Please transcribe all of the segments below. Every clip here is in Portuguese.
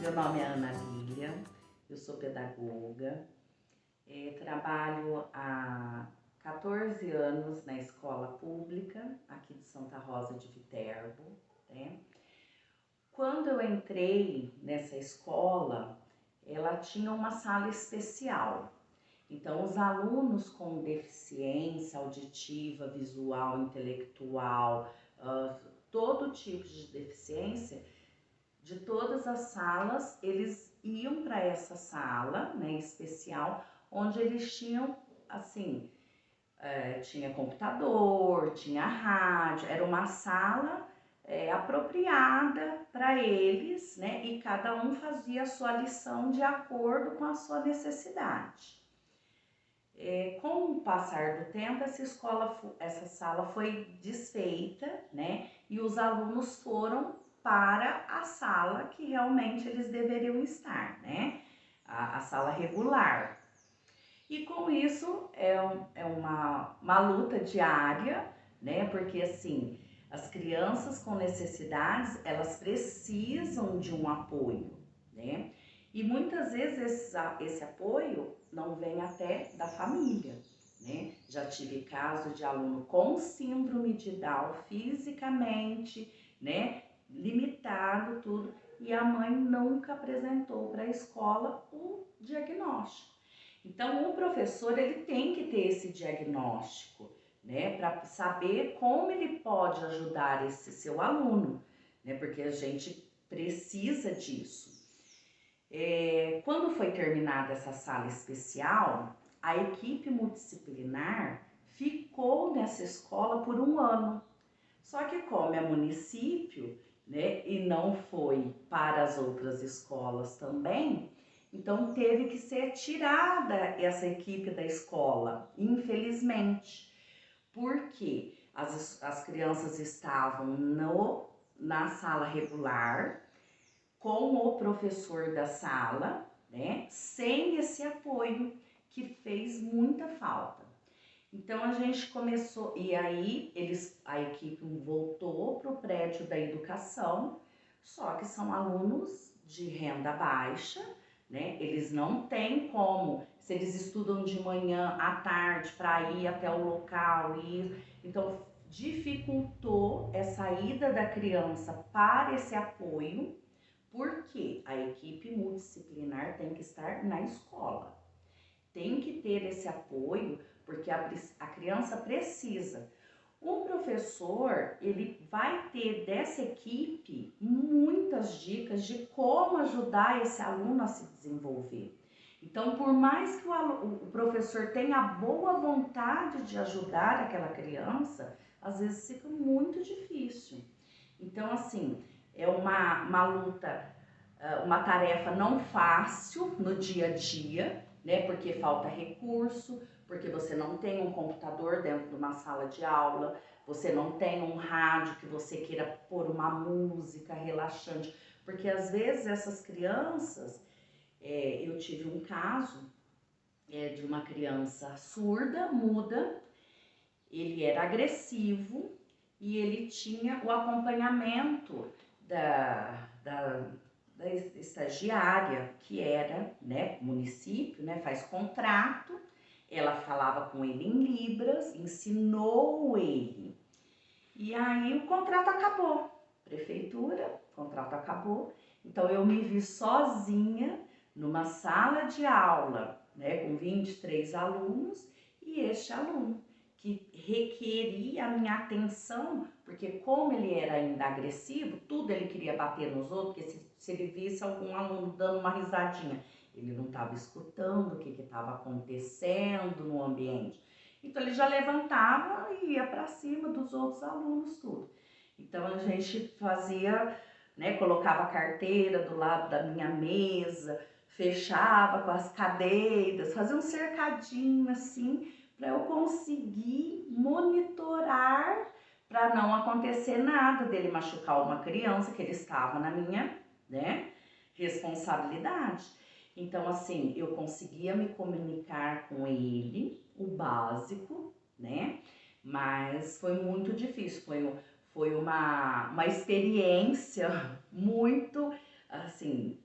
Meu nome é Ana Lília, eu sou pedagoga, trabalho há 14 anos na escola pública aqui de Santa Rosa de Viterbo, né? Quando eu entrei nessa escola, ela tinha uma sala especial. Então, os alunos com deficiência auditiva, visual, intelectual, todo tipo de deficiência, de todas as salas, eles iam para essa sala, né, especial, onde eles tinham, assim, tinha computador, tinha rádio, era uma sala apropriada para eles, né, e cada um fazia a sua lição de acordo com a sua necessidade. Com o passar do tempo, essa sala foi desfeita, né, e os alunos foram para a sala que realmente eles deveriam estar, né? A sala regular. E com isso é uma luta diária, né? Porque assim, as crianças com necessidades, elas precisam de um apoio, né? E muitas vezes esse apoio não vem até da família, né? Já tive caso de aluno com síndrome de Down fisicamente, né? Limitado, tudo, e a mãe nunca apresentou para a escola o diagnóstico. Então, o professor ele tem que ter esse diagnóstico, né, para saber como ele pode ajudar esse seu aluno, né, porque a gente precisa disso. Quando foi terminada essa sala especial, a equipe multidisciplinar ficou nessa escola por um ano. Só que como é município, né, e não foi para as outras escolas também, então teve que ser tirada essa equipe da escola, infelizmente, porque as crianças estavam na sala regular, com o professor da sala, né, sem esse apoio que fez muita falta. Então a gente começou, e aí a equipe voltou para o prédio da educação, só que são alunos de renda baixa, né? Eles não têm como, se eles estudam de manhã à tarde para ir até o local, então dificultou essa ida da criança para esse apoio, porque a equipe multidisciplinar tem que estar na escola. Tem que ter esse apoio, porque a criança precisa. Um professor, ele vai ter dessa equipe muitas dicas de como ajudar esse aluno a se desenvolver. Então, por mais que o professor tenha boa vontade de ajudar aquela criança, às vezes fica muito difícil. Então, assim, é uma luta, uma tarefa não fácil no dia a dia, né? Porque falta recurso, porque você não tem um computador dentro de uma sala de aula, você não tem um rádio que você queira pôr uma música relaxante, porque às vezes essas crianças, eu tive um caso de uma criança surda, muda, ele era agressivo e ele tinha o acompanhamento da estagiária, que era, né, município, né, faz contrato, ela falava com ele em libras, ensinou ele. E aí o contrato acabou, prefeitura, o contrato acabou, então eu me vi sozinha numa sala de aula, né, com 23 alunos, e este aluno que requeria a minha atenção, porque como ele era ainda agressivo, tudo ele queria bater nos outros, porque se ele visse algum aluno dando uma risadinha, ele não estava escutando o que estava acontecendo no ambiente. Então ele já levantava e ia para cima dos outros alunos, tudo. Então a gente fazia, né, colocava a carteira do lado da minha mesa, fechava com as cadeiras, fazia um cercadinho assim, para eu conseguir monitorar, para não acontecer nada dele machucar uma criança, que ele estava na minha, né, responsabilidade. Então, assim, eu conseguia me comunicar com ele, o básico, né, mas foi muito difícil, foi uma experiência muito, assim,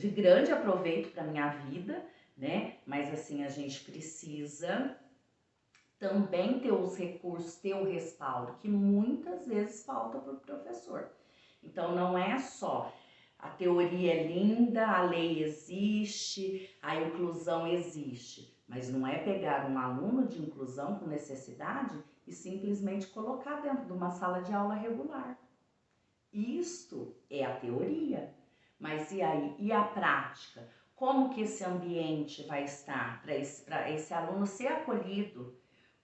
de grande aproveito para minha vida, né? Mas assim, a gente precisa também ter os recursos, ter o respaldo, que muitas vezes falta para o professor. Então, não é só a teoria é linda, a lei existe, a inclusão existe, mas não é pegar um aluno de inclusão com necessidade e simplesmente colocar dentro de uma sala de aula regular. Isto é a teoria, mas e aí? E a prática? Como que esse ambiente vai estar para esse aluno ser acolhido?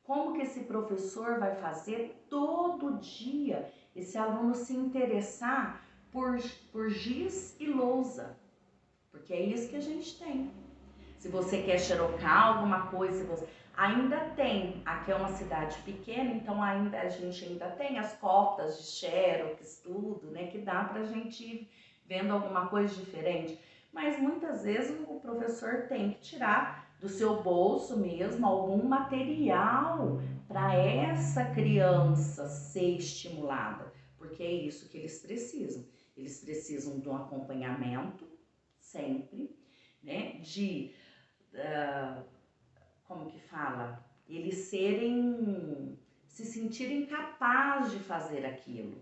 Como que esse professor vai fazer todo dia esse aluno se interessar por giz e lousa? Porque é isso que a gente tem. Se você quer xerocar alguma coisa, ainda tem. Aqui é uma cidade pequena, então a gente ainda tem as cotas de xerox, tudo, né? Que dá pra gente ir vendo alguma coisa diferente. Mas muitas vezes o professor tem que tirar do seu bolso mesmo algum material para essa criança ser estimulada, porque é isso que eles precisam. Eles precisam de um acompanhamento sempre, né? Como que fala? Eles se sentirem capazes de fazer aquilo,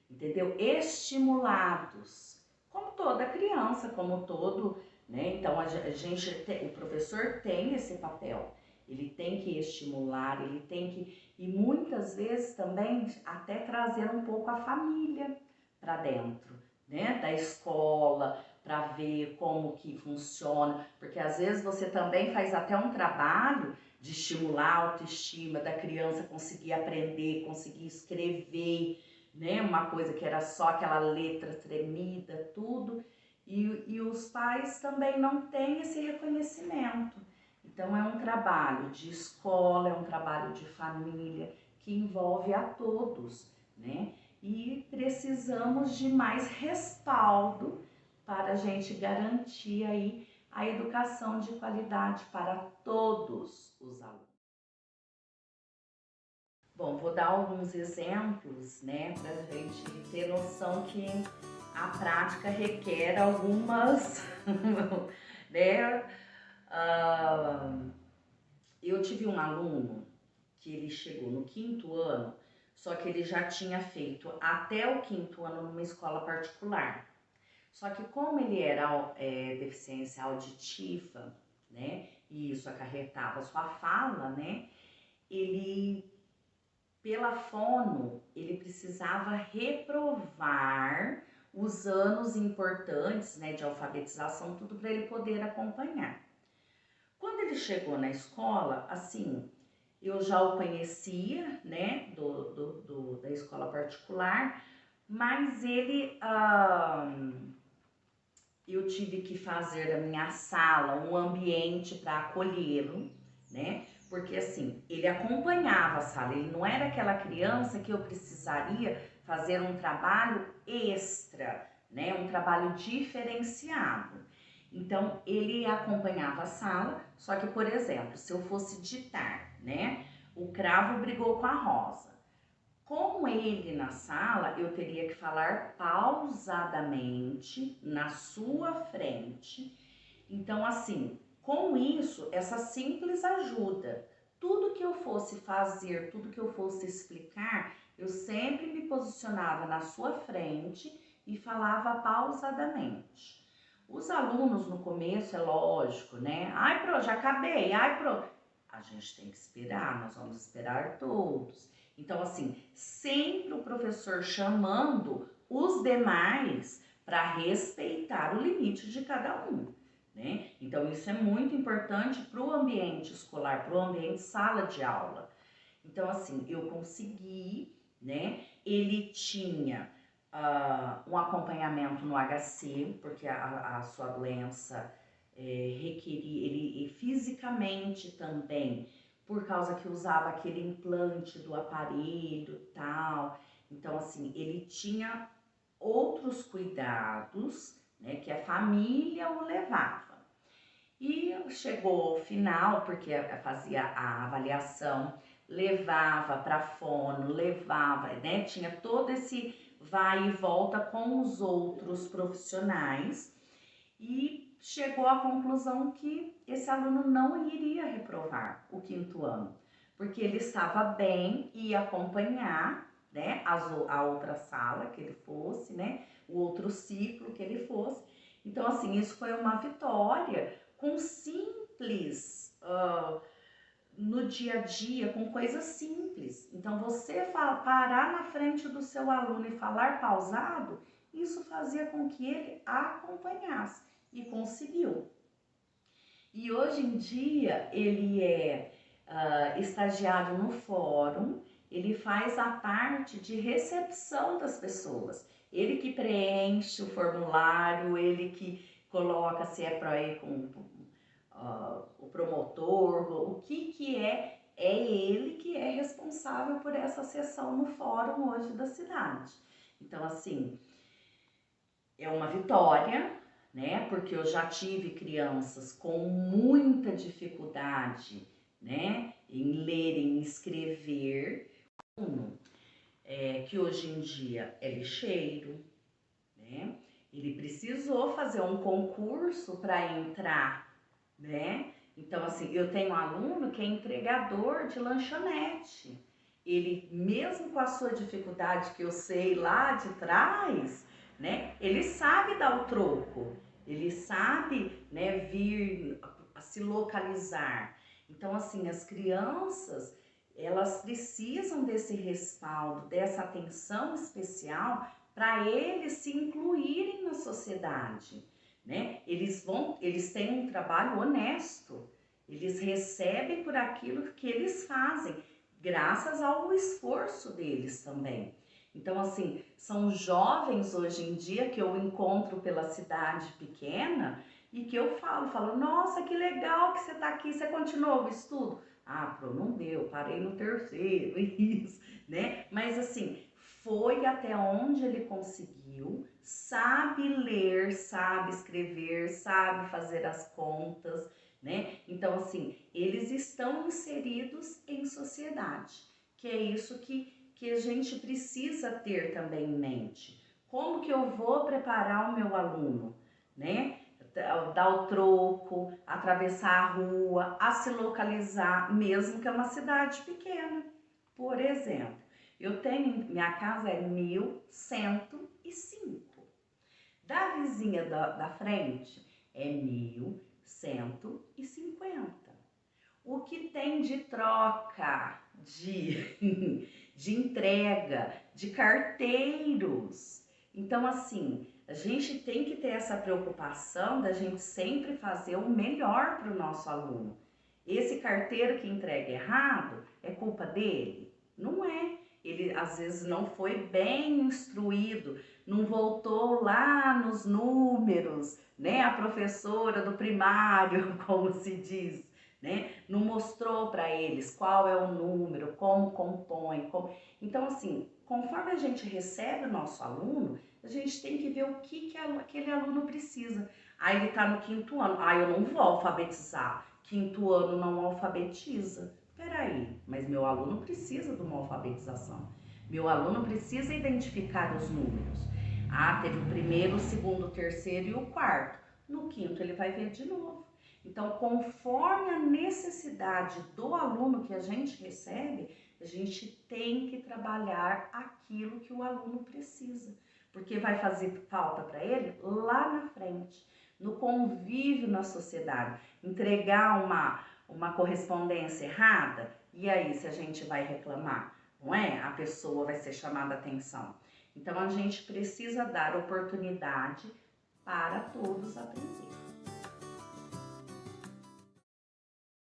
entendeu? Estimulados, como toda criança, como todo, né? Então o professor tem esse papel, ele tem que estimular, ele tem que, e muitas vezes também até trazer um pouco a família para dentro, né? Da escola, para ver como que funciona, porque às vezes você também faz até um trabalho de estimular a autoestima da criança, conseguir aprender, conseguir escrever, né? Uma coisa que era só aquela letra tremida, tudo, e os pais também não têm esse reconhecimento. Então é um trabalho de escola, é um trabalho de família que envolve a todos, né? E precisamos de mais respaldo para a gente garantir aí a educação de qualidade para todos os alunos. Bom, vou dar alguns exemplos, né, para a gente ter noção que a prática requer algumas, né? Eu tive um aluno que ele chegou no 5º ano, só que ele já tinha feito até o 5º ano numa escola particular. Só que como ele era deficiência auditiva, né, e isso acarretava sua fala, né, ele, pela fono, ele precisava reprovar os anos importantes, né, de alfabetização, tudo para ele poder acompanhar. Quando ele chegou na escola, assim, eu já o conhecia, né, da escola particular, mas ele... eu tive que fazer da minha sala um ambiente para acolhê-lo, né? Porque assim, ele acompanhava a sala, ele não era aquela criança que eu precisaria fazer um trabalho extra, né? Um trabalho diferenciado. Então, ele acompanhava a sala, só que, por exemplo, se eu fosse ditar, né? O cravo brigou com a rosa. Com ele na sala, eu teria que falar pausadamente na sua frente. Então, assim, com isso, essa simples ajuda, tudo que eu fosse fazer, tudo que eu fosse explicar, eu sempre me posicionava na sua frente e falava pausadamente. Os alunos no começo, é lógico, né? Ai, pro, já acabei, ai, pro. A gente tem que esperar, nós vamos esperar todos. Então, assim, sempre o professor chamando os demais para respeitar o limite de cada um, né? Então, isso é muito importante para o ambiente escolar, para o ambiente sala de aula. Então, assim, eu consegui, né? Ele tinha um acompanhamento no HC, porque a sua doença requeria, ele fisicamente também, por causa que usava aquele implante do aparelho e tal. Então, assim, ele tinha outros cuidados, né, que a família o levava. E chegou ao final, porque fazia a avaliação, levava para fono, levava, né, tinha todo esse vai e volta com os outros profissionais. e chegou à conclusão que esse aluno não iria reprovar o 5º ano, porque ele estava bem e ia acompanhar, né, a outra sala que ele fosse, né, o outro ciclo que ele fosse. Então, assim, isso foi uma vitória com simples, no dia a dia, com coisas simples. Então, você parar na frente do seu aluno e falar pausado, isso fazia com que ele acompanhasse e conseguiu. E hoje em dia ele é estagiário no fórum, ele faz a parte de recepção das pessoas. Ele que preenche o formulário, ele que coloca se é para ir com o promotor, o que é ele que é responsável por essa sessão no fórum hoje da cidade. Então, assim, é uma vitória, né? Porque eu já tive crianças com muita dificuldade, né? Em ler, em escrever, que hoje em dia é lixeiro, né? Ele precisou fazer um concurso para entrar, né? Então, assim, eu tenho um aluno que é entregador de lanchonete. Ele, mesmo com a sua dificuldade que eu sei lá de trás, né? Ele sabe dar o troco, ele sabe, né, vir a se localizar. Então, assim, as crianças, elas precisam desse respaldo, dessa atenção especial para eles se incluírem na sociedade, né? Eles têm um trabalho honesto, eles recebem por aquilo que eles fazem, graças ao esforço deles também. Então, assim, são jovens hoje em dia que eu encontro pela cidade pequena e que eu falo, nossa, que legal que você está aqui, você continuou o estudo? Ah, não deu, parei no 3º, isso, né? Mas assim, foi até onde ele conseguiu, sabe ler, sabe escrever, sabe fazer as contas, né? Então, assim, eles estão inseridos em sociedade, que é isso que a gente precisa ter também em mente. Como que eu vou preparar o meu aluno, né? Dar o troco, atravessar a rua, a se localizar, mesmo que é uma cidade pequena. Por exemplo, minha casa é 1105. Da vizinha da frente é 1150. O que tem de troca, de entrega, de carteiros. Então, assim, a gente tem que ter essa preocupação da gente sempre fazer o melhor para o nosso aluno. Esse carteiro que entrega errado, é culpa dele? Não é. Ele às vezes não foi bem instruído, não voltou lá nos números, né? A professora do primário, como se diz, né? Não mostrou para eles qual é o número, como compõe. Então, assim, conforme a gente recebe o nosso aluno, a gente tem que ver o que aquele aluno precisa. Aí ele está no 5º ano, eu não vou alfabetizar. 5º ano não alfabetiza. Peraí, mas meu aluno precisa de uma alfabetização. Meu aluno precisa identificar os números. Teve o 1º, o 2º, o 3º e o 4º. No 5º ele vai ver de novo. Então, conforme a necessidade do aluno que a gente recebe, a gente tem que trabalhar aquilo que o aluno precisa, porque vai fazer falta para ele lá na frente, no convívio na sociedade. Entregar uma correspondência errada, e aí se a gente vai reclamar, não é? A pessoa vai ser chamada a atenção. Então, a gente precisa dar oportunidade para todos aprender.